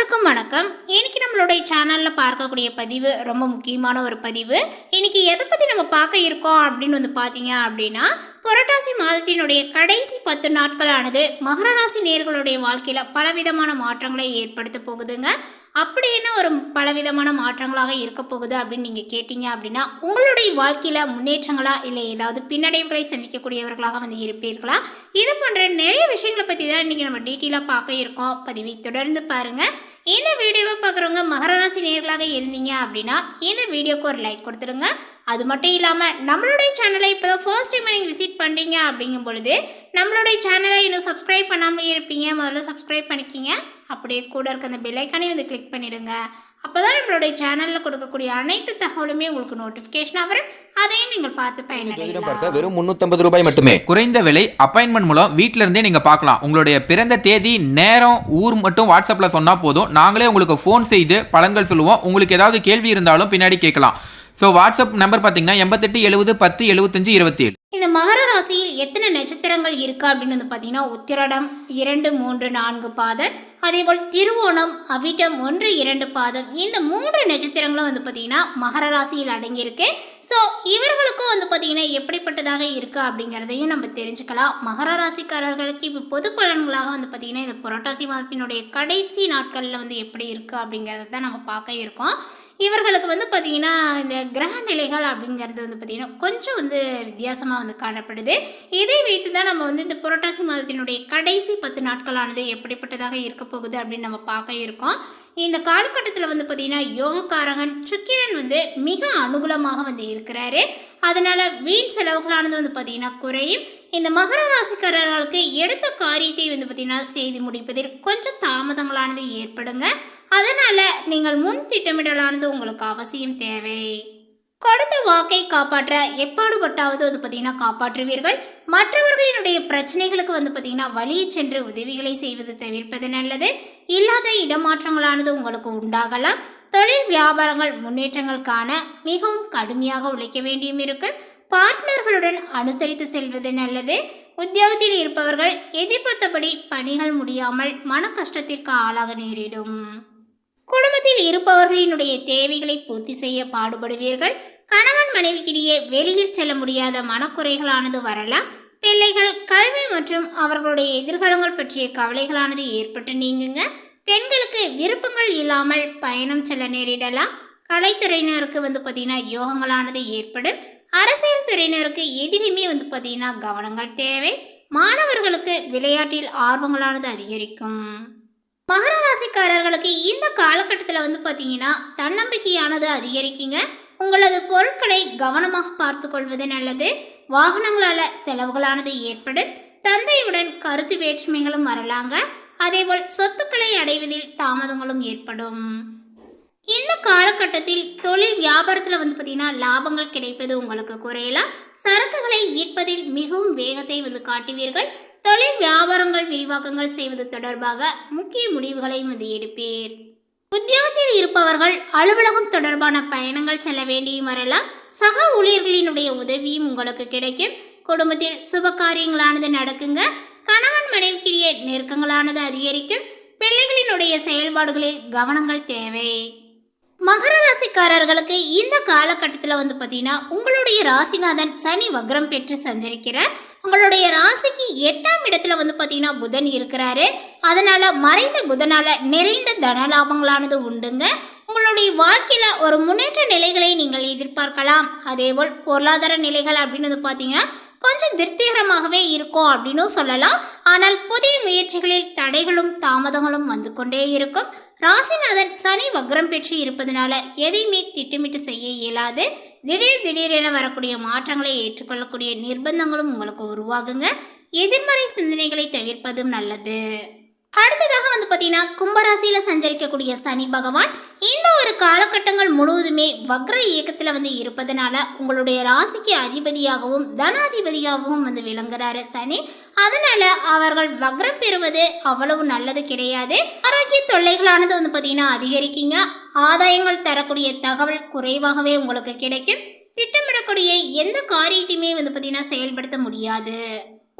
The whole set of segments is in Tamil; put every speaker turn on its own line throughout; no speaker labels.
அனைவருக்கும் வணக்கம். இன்னைக்கு நம்மளுடைய சேனல்ல பார்க்கக்கூடிய பதிவு ரொம்ப முக்கியமான ஒரு பதிவு. இன்னைக்கு எதை பத்தி நம்ம பார்க்க இருக்கோம் அப்படின்னு பார்த்தீங்க அப்படின்னா, புரட்டாசி மாதத்தினுடைய கடைசி 10 நாட்களானது மகர ராசி நேயர்களுடைய வாழ்க்கையில பலவிதமான மாற்றங்களை ஏற்படுத்த போகுதுங்க. அப்படி என்ன ஒரு பலவிதமான மாற்றங்களாக இருக்க போகுது அப்படின்னு நீங்கள் கேட்டீங்க அப்படின்னா, உங்களுடைய வாழ்க்கையில் முன்னேற்றங்களா இல்லை ஏதாவது பின்னடைவுகளை சந்திக்கக்கூடியவர்களாக இருப்பீர்களா? இது போன்ற நிறைய விஷயங்களை பற்றி தான் இன்றைக்கி நம்ம டீட்டெயிலாக பார்க்க இருக்கோம். பதிவை தொடர்ந்து பாருங்கள். இந்த வீடியோவை பார்க்குறவங்க மகர ராசி நேயர்களாக இருந்தீங்க அப்படின்னா இந்த வீடியோக்கு ஒரு லைக் கொடுத்துருங்க. அது மட்டும் இல்லாமல் நம்மளுடைய சேனலை இப்போ தான் ஃபர்ஸ்ட் டைம் நீங்கள் விசிட் பண்ணுறீங்க அப்படிங்கும் பொழுது நம்மளுடைய சேனலை இன்னும் சப்ஸ்கிரைப் பண்ணாமலே இருப்பீங்க. முதல்ல சப்ஸ்கிரைப் பண்ணிக்கிங்க. அப்படியே கூட இருக்க அந்த பெல் ஐக்கானே கிளிக் பண்ணிவிடுங்க. அப்போ தான் நம்மளுடைய சேனலில் கொடுக்கக்கூடிய அனைத்து தகவலுமே உங்களுக்கு நோட்டிஃபிகேஷனாக வரும். அதையும் நீங்கள் பார்த்து பயனடையலாம்.
வெறும் 350 ரூபாய் மட்டுமே. குறைந்த விலை அப்பாயின்மெண்ட் மூலம் வீட்டில இருந்தே நீங்க பார்க்கலாம். உங்களுடைய பிறந்த தேதி, நேரம், ஊர் மட்டும் வாட்ஸ்அப்ல சொன்னா போதும். நாங்களே உங்களுக்கு ஃபோன் செய்து பலன்கள் சொல்லுவோம். உங்களுக்கு ஏதாவது கேள்வி இருந்தாலும் பின்னாடி கேட்கலாம். ஸோ வாட்ஸ்அப் நம்பர் பார்த்தீங்கன்னா 88 70 10 75 27.
இந்த மகர ராசியில் எத்தனை நட்சத்திரங்கள் இருக்கா அப்படின்னு பார்த்தீங்கன்னா, உத்திரடம் 2, 3, 4 பாதம், அதேபோல் திருவோணம், அவிட்டம் 1, 2 பாதம், இந்த 3 நட்சத்திரங்களும் பார்த்தீங்கன்னா மகர ராசியில் அடங்கியிருக்கு. ஸோ இவர்களுக்கும் பார்த்தீங்கன்னா எப்படிப்பட்டதாக இருக்குது அப்படிங்கிறதையும் நம்ம தெரிஞ்சுக்கலாம். மகர ராசிக்காரர்களுக்கு இப்போ பொது பலன்களாக பார்த்தீங்கன்னா இந்த புரட்டாசி மாதத்தினுடைய கடைசி நாட்களில் எப்படி இருக்குது அப்படிங்கிறத தான் நம்ம பார்க்க இருக்கோம். இவர்களுக்கு பார்த்திங்கன்னா இந்த கிரக நிலைகள் அப்படிங்கிறது பார்த்திங்கன்னா கொஞ்சம் வித்தியாசமாக காணப்படுது. இதை வைத்து தான் நம்ம இந்த புரட்டாசி மாதத்தினுடைய கடைசி 10 நாட்களானது எப்படிப்பட்டதாக இருக்க போகுது அப்படின்னு நம்ம பார்க்க இருக்கோம். இந்த காலகட்டத்தில் பார்த்திங்கன்னா யோகக்காரகன் சுக்கிரன் மிக அனுகூலமாக இருக்கிறாரு. அதனால் வீண் செலவுகளானது பார்த்திங்கன்னா குறையும். இந்த மகர ராசிக்காரர்களுக்கு எடுத்த காரியத்தை பார்த்திங்கன்னா செய்து முடிப்பதில் கொஞ்சம் தாமதங்களானது ஏற்படுங்க. அதனால் நீங்கள் முன் திட்டமிடலானது உங்களுக்கு அவசியம் தேவை. கொடுத்த வாக்கை காப்பாற்ற எப்பாடுபட்டாவது பார்த்திங்கன்னா காப்பாற்றுவீர்கள். மற்றவர்களினுடைய பிரச்சனைகளுக்கு பார்த்திங்கன்னா வழியை சென்று உதவிகளை செய்வது தவிர்ப்பது நல்லது. இல்லாத இடமாற்றங்களானது உங்களுக்கு உண்டாகலாம். தொழில் வியாபாரங்கள் முன்னேற்றங்கள் காண மிகவும் கடுமையாக உழைக்க வேண்டியும் இருக்கு. பார்ட்னர்களுடன் அனுசரித்து செல்வது நல்லது. உத்தியோகத்தில் இருப்பவர்கள் எதிர்பார்த்தபடி பணிகள் முடியாமல் மன கஷ்டத்திற்கு ஆளாக நேரிடும். குடும்பத்தில் இருப்பவர்களினுடைய தேவைகளை பூர்த்தி செய்ய பாடுபடுவீர்கள். கணவன் மனைவிக்கிடையே வெளியில் செல்ல முடியாத மனக்குறைகளானது வரலாம். பிள்ளைகள் கல்வி மற்றும் அவர்களுடைய எதிர்காலங்கள் பற்றிய கவலைகளானது ஏற்பட்டு நீங்குங்க. பெண்களுக்கு விருப்பங்கள் இல்லாமல் பயணம் செல்ல நேரிடலாம். கலைத்துறையினருக்கு பார்த்தீங்கன்னா யோகங்களானது ஏற்படும். அரசியல் துறையினருக்கு எதிலுமே பார்த்தீங்கன்னா கவனங்கள் தேவை. மாணவர்களுக்கு விளையாட்டில் ஆர்வங்களானது அதிகரிக்கும். மகர ராசிக்காரர்களுக்கு இந்த காலகட்டத்தில் பார்த்தீங்கன்னா தன்னம்பிக்கையானது அதிகரிக்குங்க. உங்களது பொருட்களை கவனமாக பார்த்து கொள்வது நல்லது. வாகனங்களால் செலவுகளானது ஏற்படும். தந்தையுடன் கருத்து வேற்றுமைகளும் வரலாங்க. அதேபோல் சொத்துக்களை அடைவதில் தாமதங்களும் ஏற்படும். இந்த காலகட்டத்தில் தொழில் வியாபாரத்தில் பார்த்தீங்கன்னா லாபங்கள் கிடைப்பது உங்களுக்கு குறையலாம். சரக்குகளை விற்பதில் மிகவும் வேகத்தை காட்டுவீர்கள். தொழில் வியாபாரங்கள் விரிவாக்கங்கள் செய்வது தொடர்பாக முக்கிய முடிவுகளை எடுப்பீர். உத்தியோகத்தில் இருப்பவர்கள் அலுவலகம் தொடர்பான பயணங்கள் செல்ல வேண்டியும் வரலாம். சக ஊழியர்களினுடைய உதவியும் உங்களுக்கு கிடைக்கும். குடும்பத்தில் சுப காரியங்களானது நடக்குங்க. கணவன் மனைவிக்கிடையே நெருக்கங்களானது அதிகரிக்கும். பிள்ளைகளினுடைய செயல்பாடுகளில் கவனங்கள் தேவை. மகர ராசிக்காரர்களுக்கு இந்த காலகட்டத்தில் பார்த்தீங்கன்னா உங்களுடைய ராசிநாதன் சனி வக்ரம் பெற்று சஞ்சரிக்கிறார். உங்களுடைய ராசிக்கு 8ஆம் இடத்துல பார்த்தீங்கன்னா புதன் இருக்கிறாரு. அதனால் மறைந்த புதனால் நிறைந்த தனலாபங்களானது உண்டுங்க. உங்களுடைய வாழ்க்கையில் ஒரு முன்னேற்ற நிலைகளை நீங்கள் எதிர்பார்க்கலாம். அதேபோல் பொருளாதார நிலைகள் அப்படின்னு பார்த்தீங்கன்னா கொஞ்சம் திருப்திகரமாகவே இருக்கும் அப்படின்னு சொல்லலாம். ஆனால் புதிய முயற்சிகளில் தடைகளும் தாமதங்களும் கொண்டே இருக்கும். ராசிநாதன் சனி வக்ரம் பெற்று இருப்பதனால எதையுமே திட்டமிட்டு செய்ய இயலாது. திடீரென வரக்கூடிய மாற்றங்களை ஏற்றுக்கொள்ளக்கூடிய நிர்பந்தங்களும் உங்களுக்கு உருவாகுங்க. எதிர்மறை சிந்தனைகளை தவிர்ப்பதும் நல்லது. அடுத்ததாக பார்த்தீங்கன்னா கும்பராசியில் சஞ்சரிக்கக்கூடிய சனி பகவான் இந்த ஒரு காலகட்டங்கள் முழுவதுமே வக்ர இயக்கத்தில் இருப்பதனால உங்களுடைய ராசிக்கு அதிபதியாகவும் தனாதிபதியாகவும் விளங்குறாரு சனி. அதனால அவர்கள் வக்ரம் பெறுவது அவ்வளவு நல்லது கிடையாது. ஆரோக்கிய தொல்லைகளானது பார்த்தீங்கன்னா அதிகரிக்குங்க. ஆதாயங்கள் தரக்கூடிய தகவல் குறைவாகவே உங்களுக்கு கிடைக்கும். திட்டமிடக்கூடிய எந்த காரியத்தையுமே பார்த்தீங்கன்னா செயல்படுத்த முடியாது.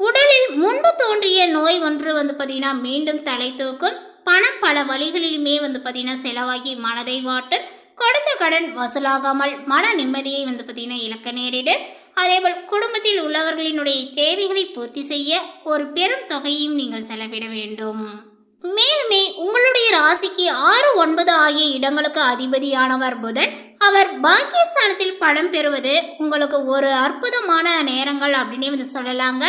உடலில் முன்பு தோன்றிய நோய் ஒன்று பார்த்தீங்கன்னா மீண்டும் தலை தூக்கும். பணம் பல வழிகளிலுமே வந்து பார்த்தீங்கன்னா செலவாகி மனதை வாட்டும். கொடுத்த கடன் வசூலாகாமல் மன நிம்மதியை வந்து பார்த்தீங்கன்னா இழக்க நேரிடும். அதேபோல் குடும்பத்தில் உள்ளவர்களினுடைய தேவைகளை பூர்த்தி செய்ய ஒரு பெரும் தொகையும் நீங்கள் செலவிட வேண்டும். மேலுமே உங்களுடைய ராசிக்கு 6, 9 ஆகிய இடங்களுக்கு அதிபதியானவர் புதன். அவர் பாக்கியஸ்தானத்தில் பலம் பெறுவது உங்களுக்கு ஒரு அற்புதமான நேரங்கள் அப்படின்னே வந்து சொல்லலாங்க.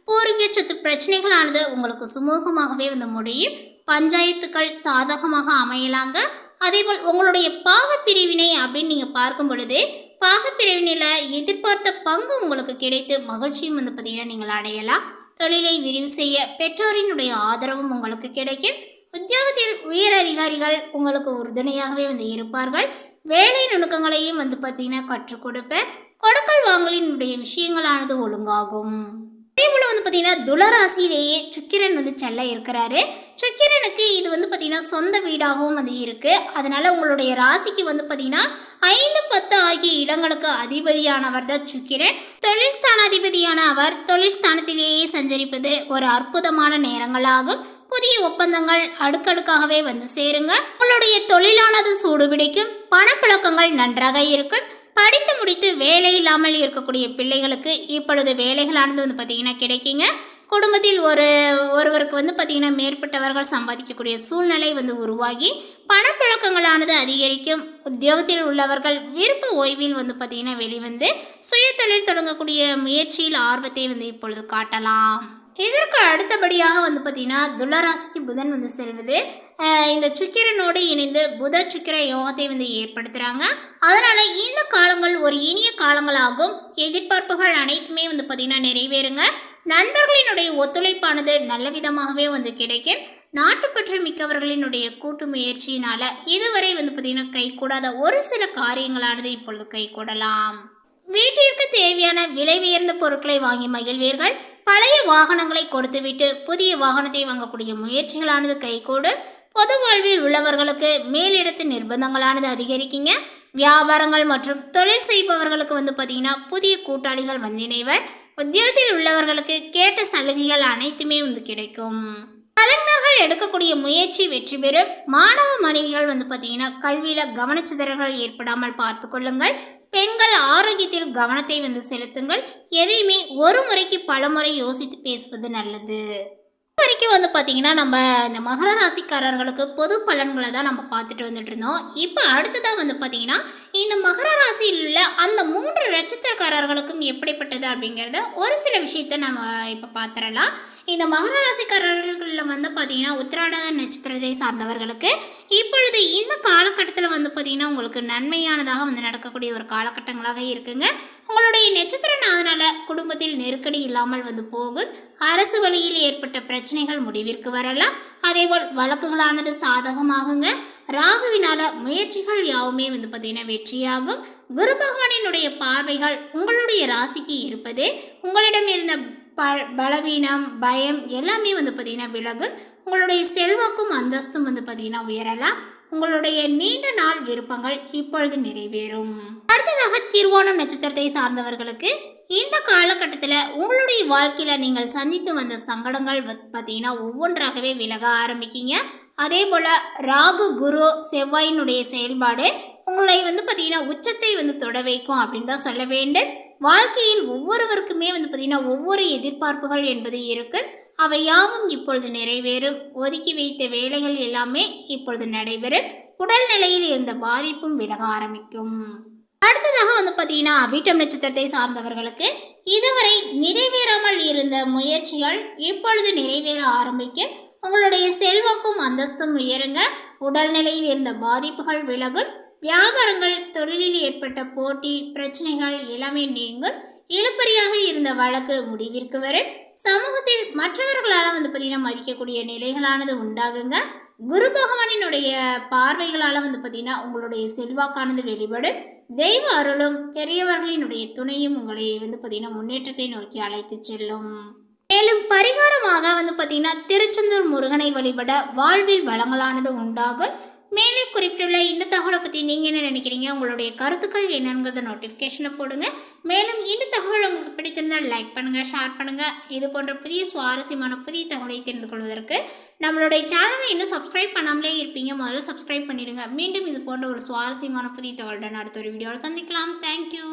பூர்வீக சொத்து பிரச்சனைகளானது உங்களுக்கு சுமூகமாகவே வந்து முடியும். பஞ்சாயத்துக்கள் சாதகமாக அமையலாங்க. அதேபோல் உங்களுடைய பாகப்பிரிவினை அப்படின்னு நீங்கள் பார்க்கும் பொழுது பாகப்பிரிவினையில் எதிர்பார்த்த பங்கு உங்களுக்கு கிடைத்து மகிழ்ச்சியும் வந்து பார்த்தீங்கன்னா நீங்கள் அடையலாம். தொழிலை விரிவு செய்ய பெற்றோரினுடைய ஆதரவும் உங்களுக்கு கிடைக்கும். உத்தியோகத்தில் உயர் அதிகாரிகள் உங்களுக்கு உறுதுணையாகவே வந்து இருப்பார்கள். வேலை நுணுக்கங்களையும் வந்து பார்த்தீங்கன்னா கற்றுக் கொடுப்ப. கொடுக்கல் வாங்கலினுடைய விஷயங்களானது ஒழுங்காகும். அதேபோல் வந்து பார்த்தீங்கன்னா துளராசியிலேயே சுக்கிரன் வந்து செல்ல இருக்கிறாரு. சுக்கிரனுக்கு இது வந்து பார்த்தீங்கன்னா சொந்த வீடாகவும் வந்து இருக்குது. அதனால் உங்களுடைய ராசிக்கு வந்து பார்த்தீங்கன்னா 5, 10 ஆகிய இடங்களுக்கு அதிபதியானவர் தான் சுக்கிரன். தொழில் ஸ்தானாதிபதியான அவர் தொழில் ஸ்தானத்திலேயே சஞ்சரிப்பது ஒரு அற்புதமான நேரங்களாகும். புதிய ஒப்பந்தங்கள் அடுக்கடுக்காகவே வந்து சேருங்க. உங்களுடைய தொழிலானது சூடுபிடிக்கும். பணப்புழக்கங்கள் நன்றாக இருக்கும். படித்து முடித்து வேலை இல்லாமல் இருக்கக்கூடிய பிள்ளைகளுக்கு இப்பொழுது வேலைகளானது வந்து பார்த்திங்கன்னா கிடைக்குங்க. குடும்பத்தில் ஒருவருக்கு வந்து பார்த்திங்கன்னா மேற்பட்டவர்கள் சம்பாதிக்கக்கூடிய சூழ்நிலை வந்து உருவாகி பணப்புழக்கங்களானது அதிகரிக்கும். உத்தியோகத்தில் உள்ளவர்கள் விருப்ப ஓய்வில் வந்து பார்த்திங்கன்னா வெளிவந்து சுய தொழில் தொடங்கக்கூடிய முயற்சியில் ஆர்வத்தை வந்து இப்பொழுது காட்டலாம். இதற்கு அடுத்தபடியாக வந்து பார்த்திங்கன்னா துளராசிக்கு புதன் வந்து செல்வது இந்த சுக்கிரனோடு இணைந்து புத சுக்கிர யோகத்தை வந்து ஏற்படுத்துகிறாங்க. அதனால் இந்த காலங்கள் ஒரு இனிய காலங்களாகும். எதிர்பார்ப்புகள் அனைத்துமே வந்து பார்த்திங்கன்னா நிறைவேறுங்க. நண்பர்களினுடைய ஒத்துழைப்பானது நல்ல விதமாகவே வந்து கிடைக்கும். நாட்டுப்பற்று மிக்கவர்களினுடைய கூட்டு முயற்சியினால் இதுவரை வந்து பார்த்திங்கன்னா கைகூடாத ஒரு சில காரியங்களானது இப்பொழுது கைகூடலாம். வீட்டிற்கு தேவையான விலை உயர்ந்த பொருட்களை வாங்கி மகிழ்வீர்கள். பழைய வாகனங்களை கொடுத்துவிட்டு புதிய வாகனத்தை வாங்கக்கூடிய முயற்சிகளானது கைகூடும். பொது வாழ்வில் உள்ளவர்களுக்கு மேலிடத்து நிர்பந்தங்களானது அதிகரிக்குங்க. வியாபாரங்கள் மற்றும் தொழில் செய்பவர்களுக்கு வந்து பார்த்திங்கன்னா புதிய கூட்டாளிகள் வந்திணைவர். உத்தியோகத்தில் உள்ளவர்களுக்கு கேட்ட சலுகைகள் அனைத்துமே வந்து கிடைக்கும். கலைஞர்கள் எடுக்கக்கூடிய முயற்சி வெற்றி பெறும். மாணவ மாணவிகள் வந்து பார்த்திங்கன்னா கல்வியில் கவனச்சிதறல்கள் ஏற்படாமல் பார்த்து கொள்ளுங்கள். பெண்கள் ஆரோக்கியத்தில் கவனத்தை வந்து செலுத்துங்கள். எதையுமே ஒரு முறைக்கு பல முறை யோசித்து பேசுவது நல்லது. வரைக்கும் வந்து பார்த்திங்கன்னா நம்ம இந்த மகர ராசிக்காரர்களுக்கு பொது பலன்களை தான் நம்ம பார்த்துட்டு வந்துட்டு இருந்தோம். இப்போ அடுத்ததாக வந்து பார்த்திங்கன்னா இந்த மகர ராசியில் உள்ள அந்த 3 நட்சத்திரக்காரர்களுக்கும் எப்படிப்பட்டது அப்படிங்கிறத ஒரு சில விஷயத்தை நம்ம இப்போ பார்த்துடலாம். இந்த மகர ராசிக்காரர்களில் வந்து பார்த்திங்கன்னா உத்திராட நட்சத்திரத்தை சார்ந்தவர்களுக்கு இப்பொழுது இந்த காலகட்டத்தில் வந்து பார்த்திங்கன்னா உங்களுக்கு நன்மையானதாக வந்து நடக்கக்கூடிய ஒரு காலகட்டங்களாக இருக்குங்க. உங்களுடைய நட்சத்திரனாதனால குடும்பத்தில் நெருக்கடி இல்லாமல் வந்து போகும். அரசு வழியில் ஏற்பட்ட பிரச்சனைகள் முடிவிற்கு வரலாம். அதேபோல் வழக்குகளானது சாதகமாகுங்க. ராகுவினால முயற்சிகள் யாவுமே வந்து பார்த்திங்கன்னா வெற்றியாகும். குரு பகவானினுடைய பார்வைகள் உங்களுடைய ராசிக்கு இருப்பது உங்களிடம் இருந்த பலவீனம் பயம் எல்லாமே வந்து பார்த்திங்கன்னா விலகும். உங்களுடைய செல்வாக்கும் அந்தஸ்தும் வந்து பார்த்திங்கன்னா உயரலாம். உங்களுடைய நீண்ட நாள் விருப்பங்கள் இப்பொழுது நிறைவேறும். அடுத்ததாக திருவோணம் நட்சத்திரத்தை சார்ந்தவர்களுக்கு இந்த காலகட்டத்தில் உங்களுடைய வாழ்க்கையில் நீங்கள் சந்தித்து வந்த சங்கடங்கள் பார்த்தீங்கன்னா ஒவ்வொன்றாகவே விலக ஆரம்பிக்கிங்க. அதே போல் ராகு குரு செவ்வாயினுடைய செயல்பாடு உங்களை வந்து பார்த்திங்கன்னா உச்சத்தை வந்து தொட வைக்கும் அப்படின்னு தான் சொல்ல வேண்டும். வாழ்க்கையில் ஒவ்வொருவருக்குமே வந்து பார்த்திங்கன்னா ஒவ்வொரு எதிர்பார்ப்புகள் என்பது இருக்குது. அவை யாவும் இப்பொழுது நிறைவேறும். ஒதுக்கி வைத்த வேலைகள் எல்லாமே இப்பொழுது நடைபெறும். உடல்நிலையில் இருந்த பாதிப்பும் விலக ஆரம்பிக்கும். அடுத்ததாக வந்து பார்த்தீங்கன்னா அவிட்டம் நட்சத்திரத்தை சார்ந்தவர்களுக்கு இதுவரை நிறைவேறாமல் இருந்த முயற்சிகள் இப்பொழுது நிறைவேற ஆரம்பிக்கும். உங்களுடைய செல்வாக்கும் அந்தஸ்தும் உயருங்க. உடல்நிலையில் இருந்த பாதிப்புகள் விலகும். வியாபாரங்கள் தொழிலில் ஏற்பட்ட போட்டி பிரச்சனைகள் எல்லாமே நீங்கும். இழுபறியாக இருந்த வழக்கு முடிவிற்கு வரும். சமூகத்தில் மற்றவர்களால் வந்து பார்த்தீங்கன்னா மதிக்கக்கூடிய நிலைகளானது உண்டாகுங்க. குரு பகவானினுடைய பார்வைகளால் வந்து பார்த்தீங்கன்னா உங்களுடைய செல்வாக்கானது வெளிப்படும். தெய்வ அருளும் பெரியவர்களினுடைய துணையும் உங்களை வந்து பார்த்தீங்கன்னா முன்னேற்றத்தை நோக்கி அழைத்து செல்லும். மேலும் பரிகாரமாக வந்து பார்த்தீங்கன்னா திருச்செந்தூர் முருகனை வழிபட வாழ்வில் வளங்களானது உண்டாகும். மேலே குறிப்பிட்டுள்ள இந்த தகவலை பற்றி நீங்கள் என்ன நினைக்கிறீங்க, உங்களுடைய கருத்துக்கள் என்னங்கிறத நோட்டிஃபிகேஷனில் போடுங்க. மேலும் இந்த தகவல் உங்களுக்கு பிடித்திருந்தால் லைக் பண்ணுங்கள், ஷேர் பண்ணுங்கள். இது போன்ற புதிய சுவாரஸ்யமான புதிய தகவலை தெரிந்து கொள்வதற்கு நம்மளுடைய சேனலை இன்னும் சப்ஸ்கிரைப் பண்ணாமலே இருப்பீங்க, முதல்ல சப்ஸ்கிரைப் பண்ணிடுங்க. மீண்டும் இது போன்ற ஒரு சுவாரஸ்யமான புதிய தகவலுடன் அடுத்த ஒரு வீடியோவில் சந்திக்கலாம். தேங்க்யூ.